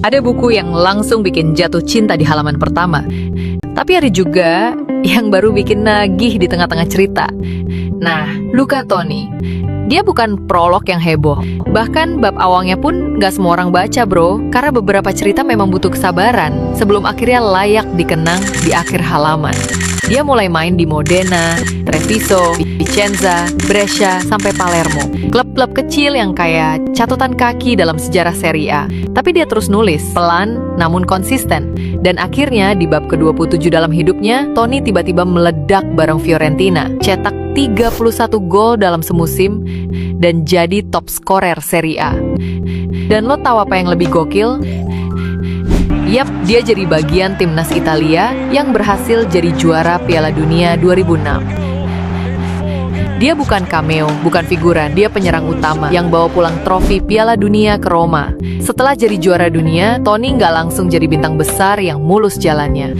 Ada buku yang langsung bikin jatuh cinta di halaman pertama. Tapi ada juga yang baru bikin nagih di tengah-tengah cerita. Nah, Luca Toni. Dia bukan prolog yang heboh. Bahkan bab awalnya pun gak semua orang baca, bro. Karena beberapa cerita memang butuh kesabaran sebelum akhirnya layak dikenang di akhir halaman. Dia mulai main di Modena, Treviso, Vicenza, Brescia, sampai Palermo. Klub-klub kecil yang kayak catatan kaki dalam sejarah Serie A. Tapi dia terus nulis, pelan namun konsisten. Dan akhirnya di bab ke-27 dalam hidupnya, Toni tiba-tiba meledak bareng Fiorentina. Cetak 31 gol dalam semusim dan jadi top scorer Serie A. Dan lo tahu apa yang lebih gokil? Yap, dia jadi bagian timnas Italia yang berhasil jadi juara Piala Dunia 2006. Dia bukan cameo, bukan figuran, dia penyerang utama yang bawa pulang trofi Piala Dunia ke Roma. Setelah jadi juara dunia, Toni nggak langsung jadi bintang besar yang mulus jalannya.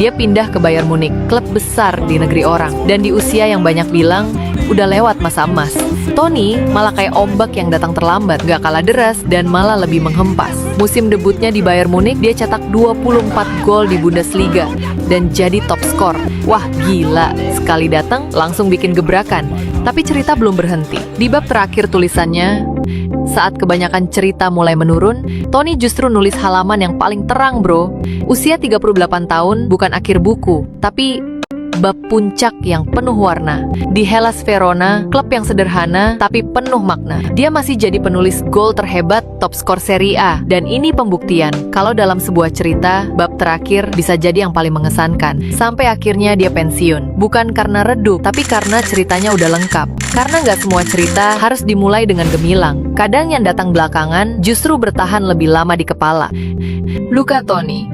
Dia pindah ke Bayern Munich, klub besar di negeri orang. Dan di usia yang banyak bilang, udah lewat masa emas. Toni malah kayak ombak yang datang terlambat, gak kalah deras dan malah lebih menghempas. Musim debutnya di Bayern Munich, dia cetak 24 gol di Bundesliga dan jadi top skor. Wah gila, sekali datang langsung bikin gebrakan. Tapi cerita belum berhenti. Di bab terakhir tulisannya, saat kebanyakan cerita mulai menurun, Toni justru nulis halaman yang paling terang, bro. Usia 38 tahun bukan akhir buku, tapi bab puncak yang penuh warna. Di Hellas Verona, klub yang sederhana tapi penuh makna. Dia masih jadi penulis gol terhebat, top skor Serie A. Dan ini pembuktian kalau dalam sebuah cerita, bab terakhir bisa jadi yang paling mengesankan. Sampai akhirnya dia pensiun. Bukan karena redup, tapi karena ceritanya udah lengkap. Karena nggak semua cerita harus dimulai dengan gemilang. Kadang yang datang belakangan justru bertahan lebih lama di kepala. Luca Toni.